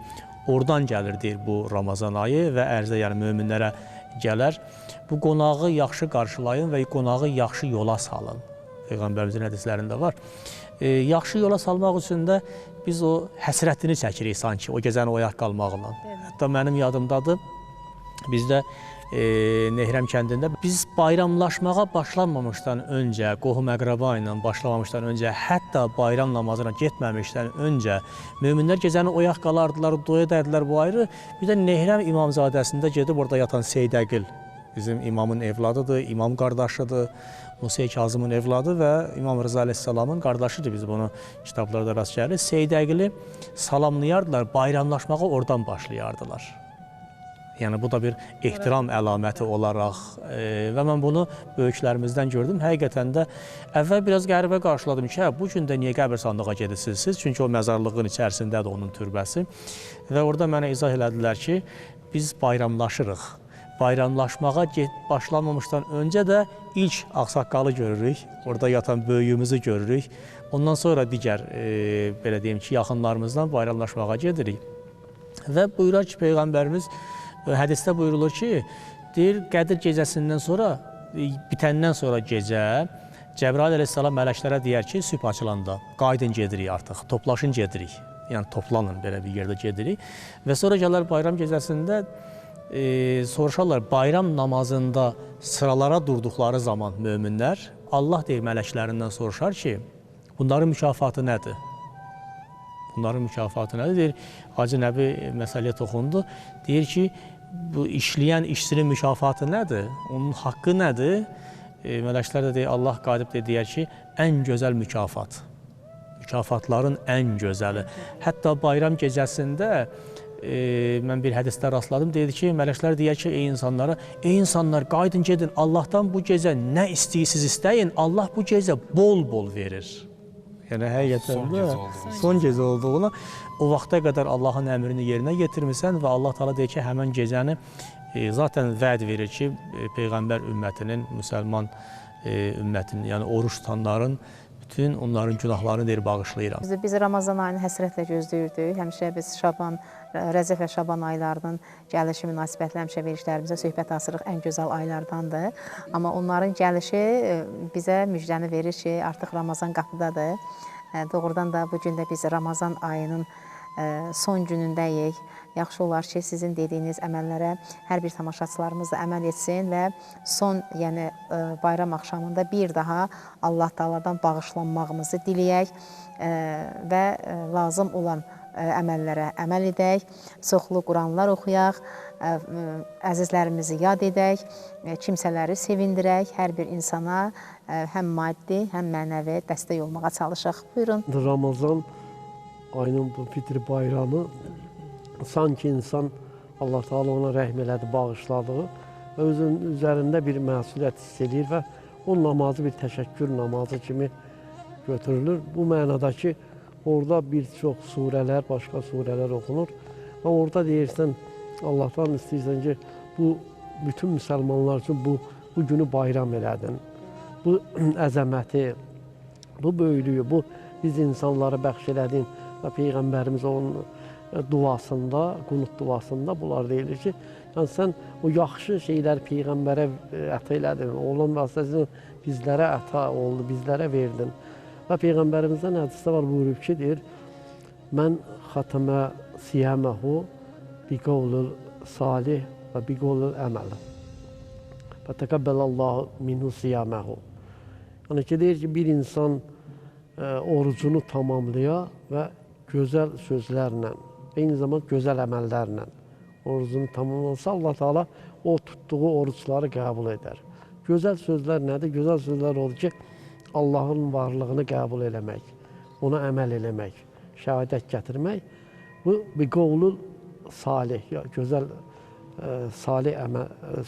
Oradan gəlir deyir bu Ramazan ayı və ərzə yəni möminlərə gələr. Bu qonağı yaxşı qarşılayın və qonağı yaxşı yola salın. Peyğəmbərimizin hədislərində var. Yaxşı yola salmaq üçün də biz o həsrətini çəkirik sanki o gecəni oyaq qalmaqla. Hətta mənim yadımdadır, bizdə Nehrəm kəndində biz bayramlaşmağa başlamamışdan öncə, qohum-əqraba ilə başlamamışdan öncə, hətta bayram namazına getməmişdən öncə möminlər gecəni oyaq qalardılar, dua edərdilər bu ayrı. Bir də Nehrəm İmamzadəsində gedib orada yatan Seydəqil, bizim imamın evladıdır, imam qardaşıdır, Musa Kazımın evladı və İmam Rıza Aleyhisselamın qardaşıdır, biz bunu kitablarda rast gəlir. Seydəqili salamlayardılar, bayramlaşmağa oradan başlayardılar. Yəni bu da bir ehtiram əlaməti olaraq və mən bunu böyüklərimizdən gördüm. Həqiqətən də əvvəl biraz qəribə qarşıladım ki, bu gün də niyə qəbirstanlığa gedirsiniz? Çünki o məzarlığın içərisindədir onun türbəsi. Və orada mənə izah elədilər ki, biz bayramlaşırıq. Bayramlaşmağa başlamamışdan öncə də ilk ağsaqqalı görürük, orada yatan böyüyümüzü görürük. Ondan sonra digər, belə deyim ki, yaxınlarımızdan bayramlaşmağa gedirik. Və buyurar ki, Peyğəmbərimiz hədisdə buyurulur ki, deyir, Qədir gecəsindən sonra, bitəndən sonra gecə, Cəbrail əleyhissalam mələklərə deyər ki, sübh açılanda, qaydın gedirik artıq, toplaşın gedirik. Yəni, toplanın, belə bir yerdə gedirik. Və sonra gələr bayram gecəsində, soruşarlar, bayram namazında sıralara durduqları zaman möminlər, Allah deyir, mələklərindən soruşar ki, bunların mükafatı nədir? Bunların mükafatı nədir? Deyir, Hacı Nəbi məsələyə toxundu. Deyir ki, bu işləyən işçinin mükafatı nədir? Onun haqqı nədir? Mələklər də deyir, Allah qalib də deyər ki, ən gözəl mükafat. Mükafatların ən gözəli. Hətta bayram gecəsində mən bir hədisdə rastladım. Deyir ki, mələklər deyər ki, ey insanlar, qaydın gedin, Allahdan bu gecə nə istəyirsiniz istəyin, Allah bu gecə bol-bol verir. Yəni, həqiqətən də son gecə olduğuna o vaxta qədər Allahın əmrini yerinə yetirmirsən və Allah Teala deyir ki, həmən gecəni zaten vəd verir ki, Peyğəmbər ümmətinin, müsəlman ümmətinin, yəni oruç tutanların bütün onların günahlarını deyir, bağışlayıram. Biz Ramazan ayını həsrətlə gözləyirdik. Həmişə biz Rəcəb və Şaban aylarının gəlişi münasibətilə həmişə verişlərimizə söhbət açırıq, ən gözəl aylardandır. Amma onların gəlişi bizə müjdəni verir ki, artıq Ramazan qapıdadır. Doğrudan da bu gün də biz Ramazan ayının son günündəyik. Yaxşı olar ki, sizin dediyiniz əməllərə hər bir tamaşaçılarımız da əməl etsin və son, yəni bayram axşamında bir daha Allah Taala'dan bağışlanmağımızı diləyək və lazım olan əməllərə əməl edək, çoxlu Quranlar oxuyaq, əzizlərimizi yad edək, kimsələri sevindirək, hər bir insana həm maddi, həm mənəvi dəstək olmağa çalışaq. Buyurun. Ramazan ayının bu fitri bayramı sanki insan Allah Teala ona rəhm elədi, bağışladığı və özünün üzərində bir məsuliyyət hiss edir və o namazı bir təşəkkür namazı kimi götürülür. Bu mənada ki, orada bir çox surələr, başqa surələr oxunur və orada deyirsən, Allahdan istəyirsən ki, bu bütün müsəlmanlar üçün bu günü bayram elədin. Bu əzəməti, bu böyüklüyü, bu biz insanlara bəxş elədin və Peyğəmbərimiz onun duasında, qunut duasında bunlar deyilir ki, yəni sən o yaxşı şeylər Peyğəmbərə əta elədin, oğlun vasitəsilə bizlərə əta oldu, bizlərə verdin. Və Peyğəmbərimizdən hədisdə var, buyurub ki, deyir, mən xatəmə siyəməhu bi qavlil salih və bi qavlil əməl. Və təqəbbəlallahu minhu siyəməhu. Yəni ki, deyir ki, bir insan orucunu tamamlaya və gözəl sözlərlə, eyni zamanda gözəl əməllərlə orucunu tamamlansa, Allah Teala o tutduğu oruçları qəbul edər. Gözəl sözlər nədir? Gözəl sözlər odur ki, Allahın varlığını qəbul eləmək, ona əməl eləmək, şəhadət gətirmək. Bu bir qovlul salih, gözəl salih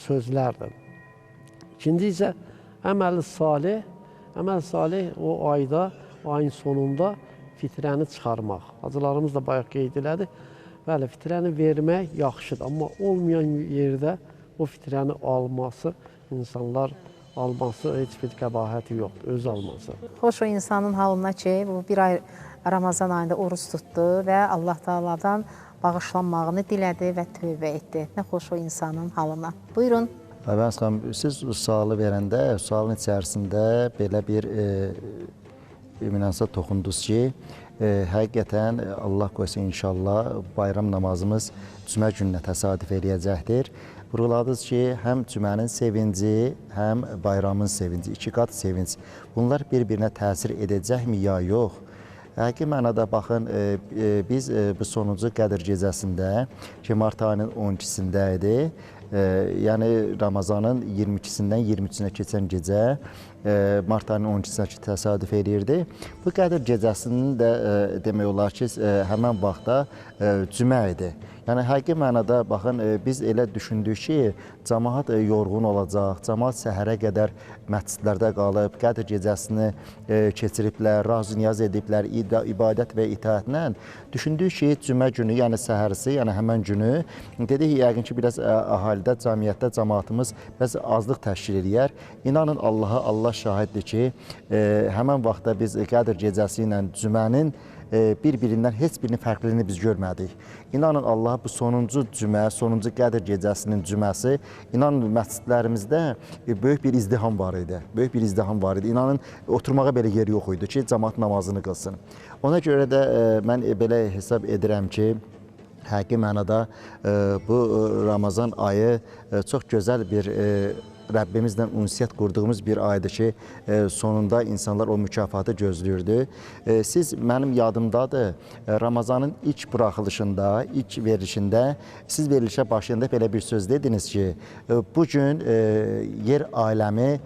sözlərdir. İkinci isə əməl salih o ayda, o ayın sonunda fitrəni çıxarmaq. Hacılarımız da bayaq qeyd elədi. Bəli, fitrəni vermək yaxşıdır, amma olmayan yerdə o fitrəni alması, insanlar alması heç bir qəbahəti yoxdur, öz alması. Xoş o insanın halına ki, bu bir ay Ramazan ayında oruç tutdu və Allah Teala'dan bağışlanmağını dilədi və tövbə etdi. Nə xoş o insanın halına. Buyurun. Aybəniz xanım, siz sualı verəndə, sualın içərisində belə bir münasibət toxundunuz ki, həqiqətən Allah qoysa inşallah bayram namazımız cümə gününə təsadüf eləyəcəkdir. Vurguladınız ki, həm cümənin sevinci, həm bayramın sevinci, iki qat sevinc. Bunlar bir-birinə təsir edəcəkmi ya yox? Həqiqi mənada baxın, biz bu sonuncu Qədr gecəsində ki, mart ayının 12-sində idi, yəni Ramazanın 22-sindən 23-sinə keçən gecə mart ayının 12-sinə təsadüf edirdi. Bu Qədr gecəsinin də demək olar ki, həmən vaxtda cümə idi. Yəni həqiqi mənada baxın, biz elə düşündük ki, cəmaət yorğun olacaq, cəmaət səhərə qədər məscidlərdə qalıb, Qədr gecəsini keçiriblər, razı-niyaz ediblər, ibadət və itaətlə. Düşündük ki, cümə günü, yəni səhərisi, yəni həmən günü, dedik yəqin ki, biraz ahalidə, cəmiyyətdə cəmaatımız bəs azlıq təşkil edir. İnanın Allaha, Allah şahiddir ki, həmən vaxtda biz Qədr gecəsi ilə cümənin bir-birindən heç birinin fərqliliğini biz görmədik. İnanın Allah, bu sonuncu cümə, sonuncu Qədr gecəsinin cüməsi, inanın məscidlərimizdə böyük bir izdiham var idi. Böyük bir izdiham var idi. İnanın oturmağa belə yer yox idi ki, cəmaat namazını qılsın. Ona görə də mən belə hesab edirəm ki, həqiqi mənada bu Ramazan ayı çox gözəl bir Rəbbimizlə ünsiyyət qurduğumuz bir aydır ki, sonunda insanlar o mükafatı gözləyirdi. Siz, mənim yadımdadır, Ramazanın ilk buraxılışında, ilk verilişində, siz verilişə başlayanda belə bir söz dediniz ki, bugün yer aləmi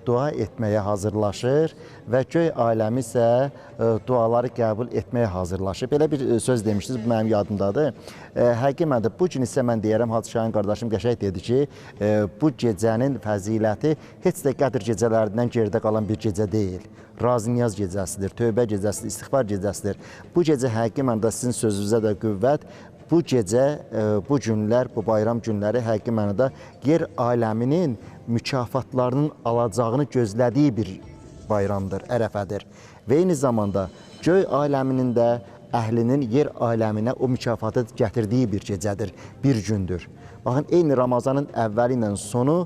dua etməyə hazırlaşır və göy aləmi isə duaları qəbul etməyə hazırlaşır. Belə bir söz demişdiniz, bu mənim yadımdadır. Həqiqi məndə, bu gün isə mən deyərəm, Hacı Şahin qardaşım qəşəng dedi ki, bu gecənin fəziləti heç də Qədr gecələrindən geridə qalan bir gecə deyil. Razı-niyaz gecəsidir, tövbə gecəsidir, istiğfar gecəsidir. Bu gecə həqiqi mənada sizin sözünüzə də qüvvət. Bu gecə, bu günlər, bu bayram günləri həqiqi mənada yer aləminin mükafatlarının alacağını gözlədiyi bir bayramdır, ərəfədir. Və eyni zamanda göy aləminin də əhlinin yer aləminə o mükafatı gətirdiyi bir gecədir, bir gündür. Baxın, eyni Ramazanın əvvəli ilə sonu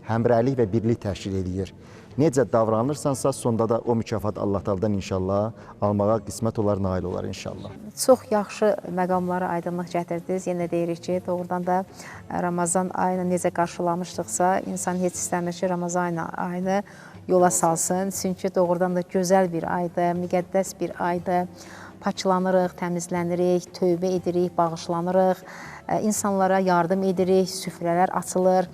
həmrəylik və birlik təşkil edir. Necə davranırsansa, sonda da o mükafat Allah Teala'dan inşallah almağa qismət olar, nail olar inşallah. Çox yaxşı məqamlara aydınlıq gətirdiniz. Yenə deyirik ki, doğrudan da Ramazan ayını necə qarşılamışdıqsa, insan heç istəmir ki, Ramazan ayını yola salsın. Çünki doğrudan da gözəl bir aydır, müqəddəs bir aydır. Paçlanırıq, təmizlənirik, tövbə edirik, bağışlanırıq, insanlara yardım edirik, süfrələr açılır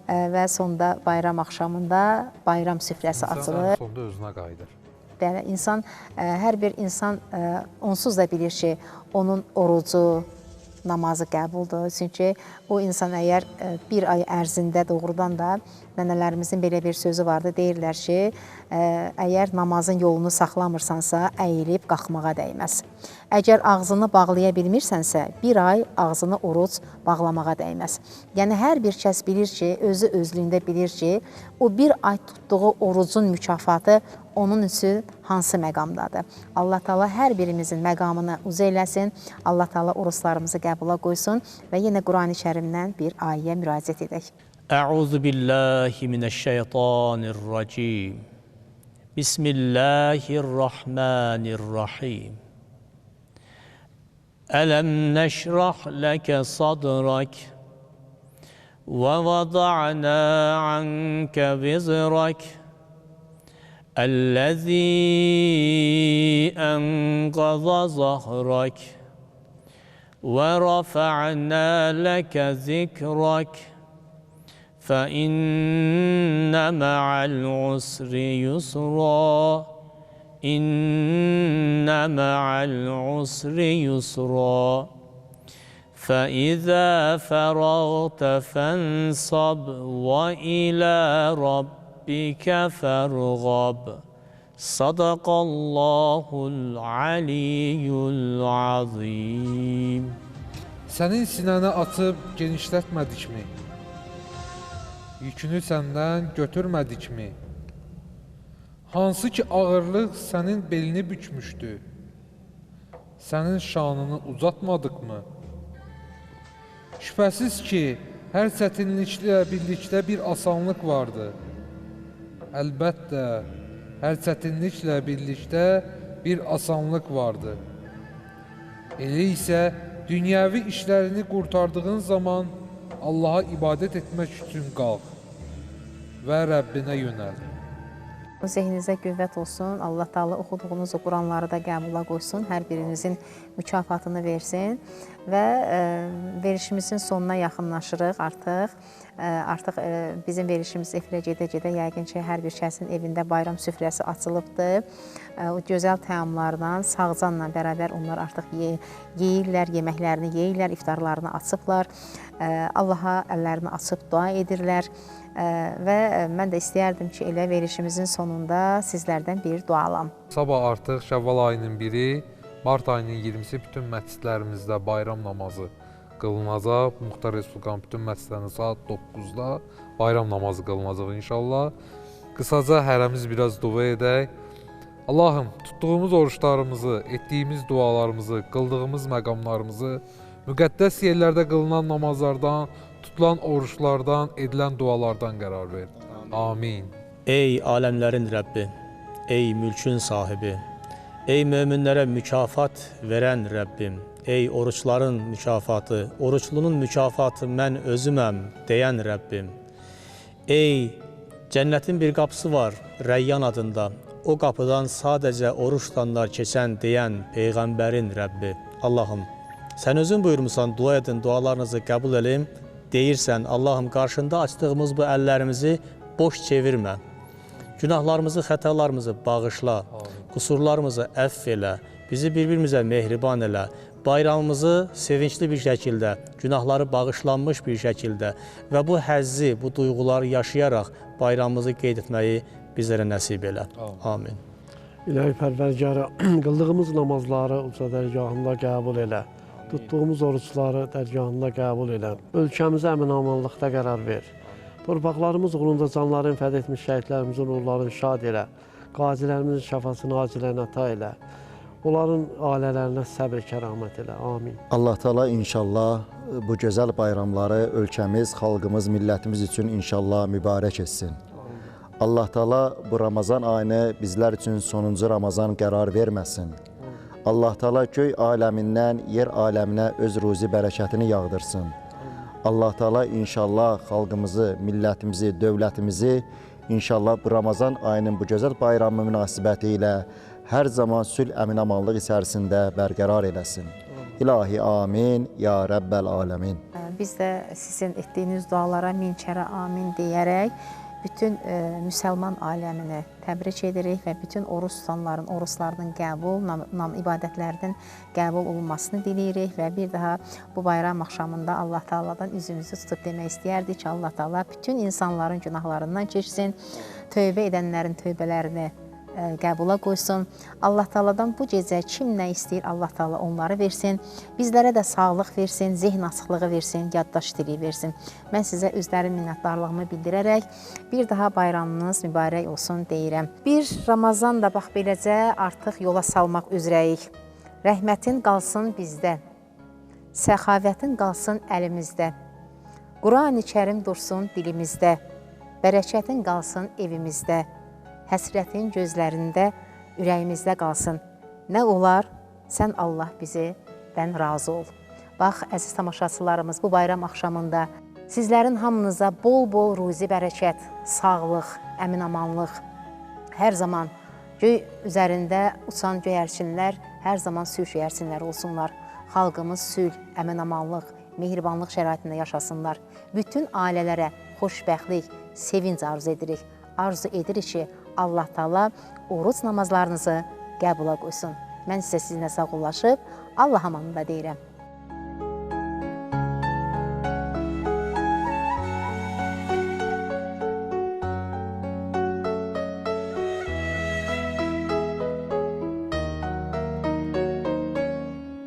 və sonda bayram axşamında bayram süfrəsi açılır. İnsan sonda özünə qayıdır. Bəli, insan, hər bir insan onsuz da bilir ki, onun orucu, namazı qəbuldur. Çünki o insan əgər bir ay ərzində doğrudan da nənələrimizin belə bir sözü vardı, deyirlər ki, əgər namazın yolunu saxlamırsansa, əyilib qalxmağa dəyməz. Əgər ağzını bağlaya bilmirsənsə, bir ay ağzını oruc bağlamağa dəyməz. Yəni, hər bir kəs bilir ki, özü özlüyündə bilir ki, o bir ay tutduğu orucun mükafatı onun üçün hansı məqamdadır? Allah Taala hər birimizin məqamını uca eləsin. Allah Taala oruçlarımızı qəbula qoysun və yenə Qurani-Kərimdən bir ayəyə müraciət edək. Əuzu billahi mineşşeytanirracim. Bismillahirrahmanirrahim. Ələm nəşrah ləkə sadrak və vada'na ankə vizrak الذي أنقض ظهرك ورفعنا لك ذكرك فإن مع العسر يسرا إن مع العسر يسرا فإذا فرغت فانصب وإلى ربك فارغب صدق الله العلي العظيم. Sənin sinəni açıb genişlətmədikmi? Yükünü səndən götürmədikmi? Hansı ki ağırlıq sənin belini bükmüşdü? Sənin şanını uzatmadıqmı? Şübhəsiz ki, hər çətinliklə birlikdə bir asanlıq vardı. Əlbəttə, hər çətinliklə birlikdə bir asanlıq vardı. Elə isə dünyəvi işlərini qurtardığın zaman Allaha ibadət etmək üçün qalx və Rəbbinə yönəl. Zehninizə qüvvət olsun. Allah Taala oxuduğunuz o Quranları da qəbula qoysun. Hər birinizin mükafatını versin və verişimizin sonuna yaxınlaşırıq artıq. Artıq bizim verişimiz efirə gedə-gedə yəqin ki, hər bir kəsin evində bayram süfrəsi açılıbdır. O gözəl təamlardan, sağcanla bərabər onlar artıq yeyirlər, yeməklərini yeyirlər, iftarlarını açıblar. Allaha əllərini açıb dua edirlər. Və mən də istəyərdim ki, elə verişimizin sonunda sizlərdən bir dua alam. Sabah artıq Şəvval ayının 1-i, Mart ayının 20-si bütün məscidlərimizdə bayram namazı qılınacaq. Muxtar Respublikanın bütün məscidlərində saat 9-da bayram namazı qılınacaq inşallah. Qısaca hərəmiz biraz dua edək. Allahım, tutduğumuz oruçlarımızı, etdiyimiz dualarımızı, qıldığımız məqamlarımızı, müqəddəs yerlərdə qılınan namazlardan, tutulan oruçlardan, edilən dualardan qərar ver. Amin. Ey aləmlərin Rəbbi, ey mülkün sahibi, ey möminlərə mükafat verən Rəbbim, ey oruçların mükafatı, oruçlunun mükafatı mən özüməm deyən Rəbbim. Ey cənnətin bir qapısı var, Rəyyan adında, o qapıdan sadəcə oruç tutanlar keçən deyən Peyğəmbərin Rəbbi. Allahım, sən özün buyurmusan, dua edin, dualarınızı qəbul elim. Deyirsən, Allahım, qarşında açdığımız bu əllərimizi boş çevirmə. Günahlarımızı, xətalarımızı bağışla, qüsurlarımızı əfv elə, bizi bir-birimizə mehriban elə, bayramımızı sevincli bir şəkildə, günahları bağışlanmış bir şəkildə və bu həzzi, bu duyğuları yaşayaraq bayramımızı qeyd etməyi bizlərə nəsib elə. Amin. İlahi Pərvərdigara, qıldığımız namazları uca dərgahında qəbul elə. Tutduğumuz oruçları dərgahında qəbul elə. Ölkəmizə əmin-amanlıqda qərar ver. Torpaqlarımız uğrunda canlarını fəd etmiş şəhidlərimizin uğurlarını şad elə. Qazilərimizin şəfasını acilən əta elə. Onların ailələrinə səbr kəramət elə. Amin. Allah Teala inşallah bu gözəl bayramları ölkəmiz, xalqımız, millətimiz üçün inşallah mübarək etsin. Allah Teala bu Ramazan ayını bizlər üçün sonuncu Ramazan qərar verməsin. Allah Teala göy aləmindən yer aləminə öz ruzi bərəkətini yağdırsın. Allah Teala inşallah xalqımızı, millətimizi, dövlətimizi inşallah bu Ramazan ayının bu gözəl bayramı münasibəti ilə hər zaman sülh əmin-amanlıq içərisində bərqərar eləsin. İlahi amin, ya Rəbbəl aləmin. Biz də sizin etdiyiniz dualara min kərə amin deyərək bütün müsəlman aləmini təbrik edirik və bütün oruç tutanların oruçlarının qəbul, ibadətlərinin qəbul olunmasını diləyirik və bir daha bu bayram axşamında Allah Taala'dan üzümüzü tutub demək istəyərdik ki, Allah Taala bütün insanların günahlarından keçsin, tövbə edənlərin tövbələrini qəbula qoysun. Allah Taaladan bu gecə kim nə istəyir, Allah Taala onları versin. Bizlərə də sağlıq versin, zehn açıqlığı versin, yaddaş dili versin. Mən sizə özlərim minnətdarlığımı bildirərək bir daha bayramınız mübarək olsun deyirəm. Bir Ramazan da bax beləcə artıq yola salmaq üzrəyik. Rəhmətin qalsın bizdə, səxavətin qalsın əlimizdə. Qurani Kərim dursun dilimizdə, bərəkətin qalsın evimizdə, həsrətin gözlərində, ürəyimizdə qalsın. Nə olar, sən Allah bizdən razı ol. Bax, əziz tamaşaçılarımız, bu bayram axşamında sizlərin hamınıza bol-bol ruzi bərəkət, sağlıq, əmin-amanlıq, hər zaman göy üzərində uçan göyərçinlər, hər zaman sülh göyərçinlər olsunlar. Xalqımız sülh, əmin-amanlıq, mehribanlıq şəraitində yaşasınlar. Bütün ailələrə xoşbəxtlik, sevinc arzu edirik. Arzu edirik ki, Allah Taala oruc namazlarınızı qəbula qoysun. Mən sizə sizinlə sağollaşıb, Allah amanında deyirəm.